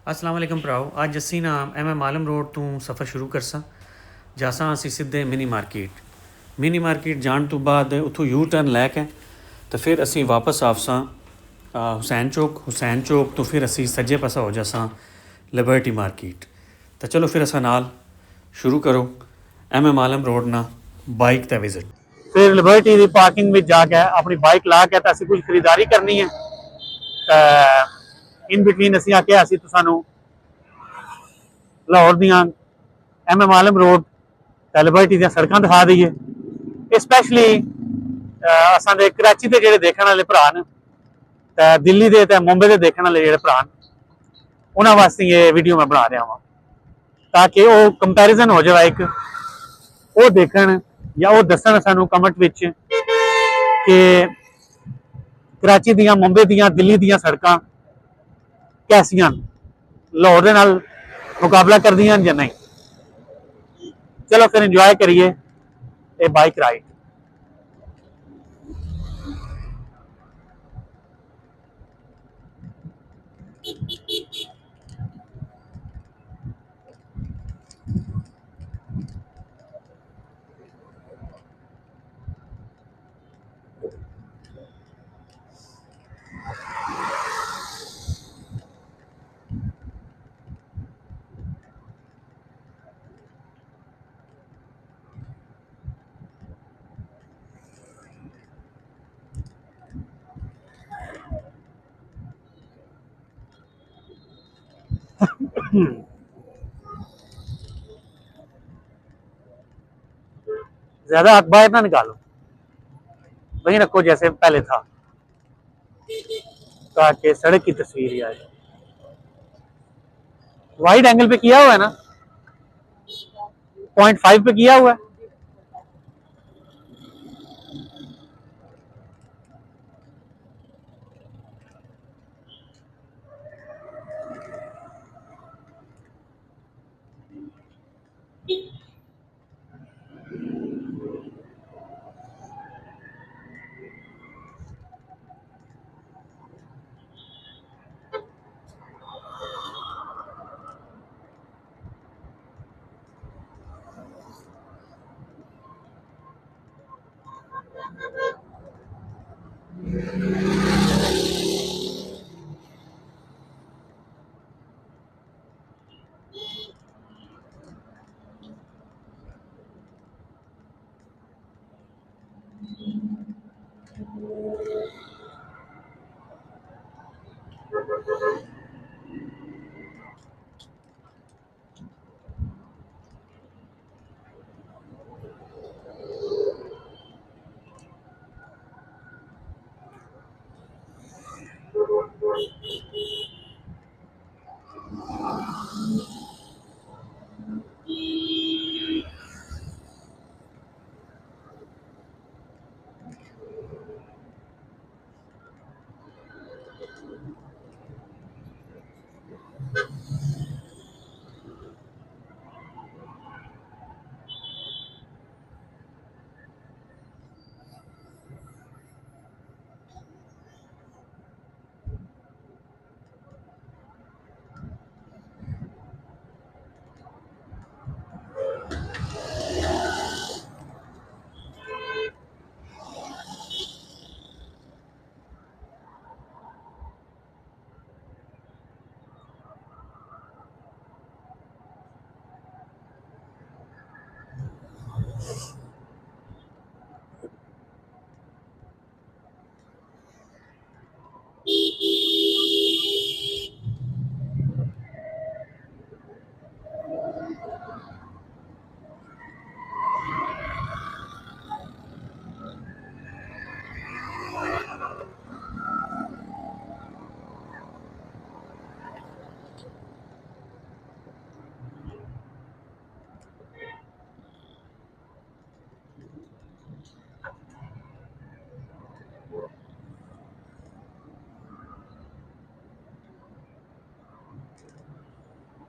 अस्सलाम वालेकुम भराओ। अज असी ना एम आलम रोड तो सफ़र शुरू करसा जासा असी सीधे मिनी मार्केट जान तो बाद उतों यू टर्न लैके तो फिर असी वापस आवसा हुसैन चौक तो फिर असी सज्जे पासा हो जासा लिबर्टी मार्केट। तो चलो फिर असा नाल शुरू करो एम आलम रोड ना बाइक का विजिट। फिर लिबर्टी की पार्किंग में जाके अपनी बाइक ला के तो कुछ खरीदारी करनी है। इन बिटवीन असी आख्या तो सानू लाहौर दियाँ एम आलम रोड लिबर्टी दी सड़क दिखा दईए। स्पैशली असां कराची के जोड़े देखने वाले भरा न दिल्ली के मुंबई के देखने वाले जो भरा उन्होंने वास्ते ये वीडियो मैं बना रहा वहाँ ताकि वो कंपैरिजन हो जाए एक वो देखन या वो दसन सानू कमेंट विच कि कराची दियां मुंबई दियां दिल्ली दियां सड़क कैसियां लाहौर के नाल मुकाबला कर दियां या नहीं। चलो फिर इंजॉय करिए ये बाइक राइड। ज्यादा हाथ बाहर ना निकालो, वहीं रखो जैसे पहले था ताकि सड़क की तस्वीर ही आए। वाइड एंगल पे किया हुआ है ना, 0.5 पे किया हुआ है।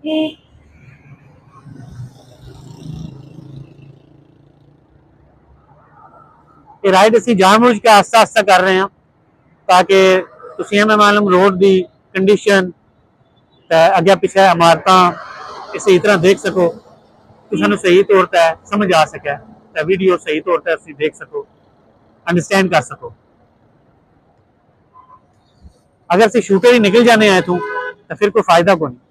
ये राइड असी जानबूझ के आस्ता आस्ता कर रहे हैं ताकि तुम एम आलम रोड की कंडीशन तो अगे पिछे इमारतां सही तरह देख सको, तो सानू सही तौर पर समझ आ सके, तो वीडियो सही तौर पर असीं देख सको, अंडरस्टैंड कर सको। अगर असीं शूटर ही निकल जाने हैं इथों तो फिर कोई फायदा को नहीं।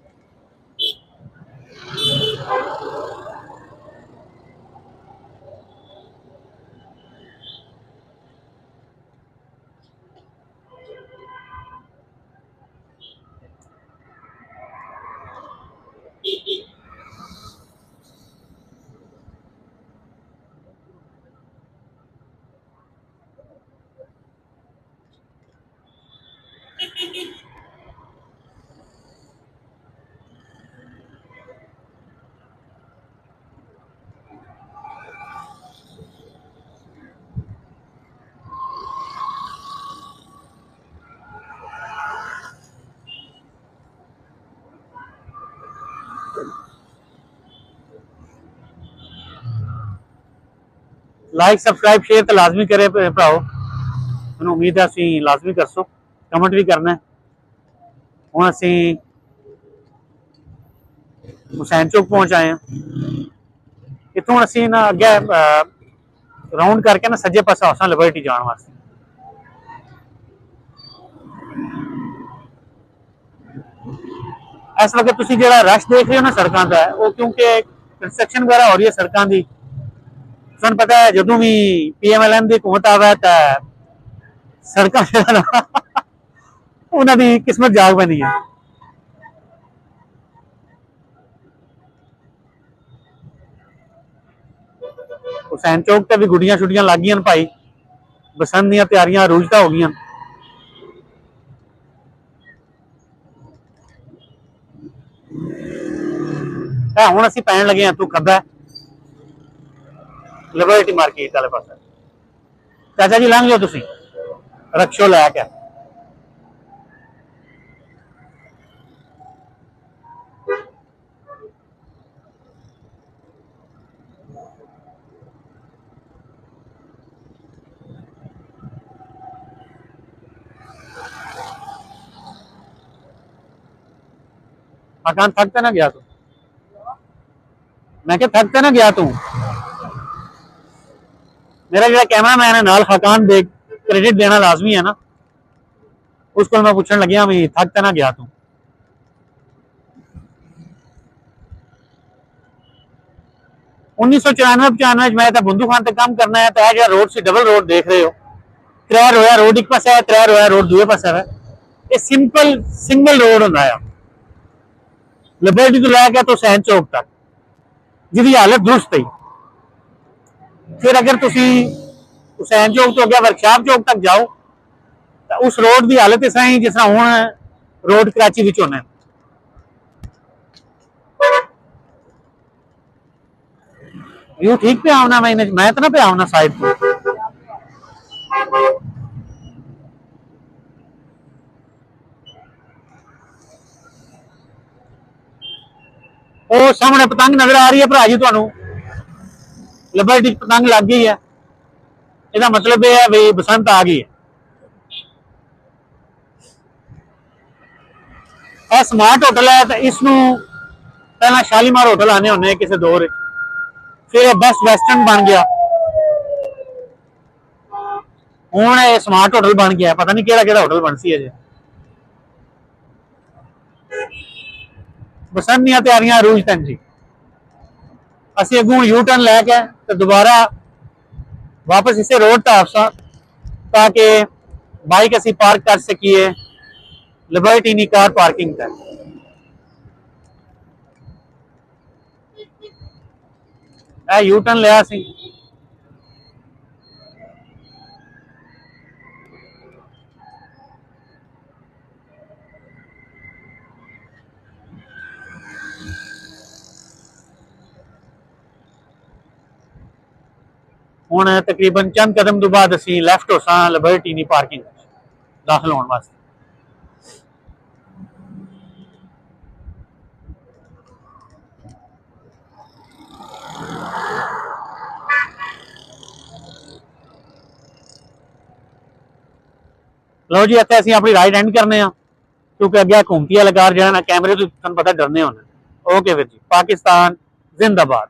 लाइक सबसक्राइब शेयर तो लाजमी करे भराओ, मैं उम्मीद है असीं लाजमी करसो, कमेंट भी करना है। हुण असीं हुसैन चौक पहुंच आए हैं। इतों असीं ना अगे राउंड करके ना सज्जे पासे आसां लिबर्टी जाने वास्ते। इस वक्त तुसीं जिहड़ा रश देख रहे हो ना सड़कों का, वो क्योंकि कंस्ट्रक्शन वगैरह हो रही है सड़कों की। तुहानूं पता है जदों भी PMLN की हुकूमत आवे तो सड़क उन्हों की किस्मत जाग बनी है। हुसैन चौक ते भी गुड्डियां छुट्टियां लग गई भाई, बसंत दी तैयारियां अरूजता हो गई। हुण असीं पैण लगे तू खब्बे लिबर्टी मार्केट वाले पासे। चाचा जी लंघ जाओ तुसीं रक्शो लैके। मकान थक तो ना गया तू? मैं क्या थक तो ना गया तू? मेरा जो कैमरा मैन है नाल खाकान दे क्रेडिट देना लाजमी है ना, उसको मैं पूछने लगे भी थक तो ना गया तू? 1994-95 मैं तो बंदू खान तक काम करना है। तो जो रोड से डबल रोड देख रहे हो, 3 रोया रोड एक पास है, 3 रोया रोड दूसरे पास है। ये सिंपल सिंगल रोड होता है लिबर्टी तो लैके तो हुसैन चौक तक, जिसकी हालत दुरुस्त है। फिर अगर तुसी हुसैन चौक तो अगे वर्कशॉप चौक तक जाओ तो उस रोड की हालत इस तरह ही जिस तरह हुण रोड कराची विच होना। व्यू ठीक पे आवना, मैं तो ना पे आवना साइड को। वो सामने पतंग नजर आ रही है भरा जी तुहानू, लिबर्टी पतंग लग गई है। इसका मतलब यह है भी बसंत आ गई है। यह स्मार्ट होटल है, तो इसनू पहला शालीमार होटल आने होने किसी दौर, फिर बेस्ट वेस्टर्न बन गया, हुण ये स्मार्ट होटल बन गया। पता नहीं केड़ा होटल बन सी अजे। बसंत दी तैयारियां अरूज तक जी। असीं अगों यू टर्न लैके तो दोबारा वापस इसे रोड तक आसा, ताकि बाइक असीं पार्क कर सकीए लिबर्टी नी कार पार्किंग तक। यू टर्न लिया सी। हुण तकरीबन चंद कदम तो बाद असीं लैफ्ट हो सा लिबर्टी नी पार्किंग दाखिल होने वास्ते। लो जी, इत्थे असीं अपनी राइड एंड करने। क्योंकि अगे घूमती वाला कार जो है ना कैमरे तो तुहानू पता डरने होना। ओके वीर जी, पाकिस्तान जिंदाबाद।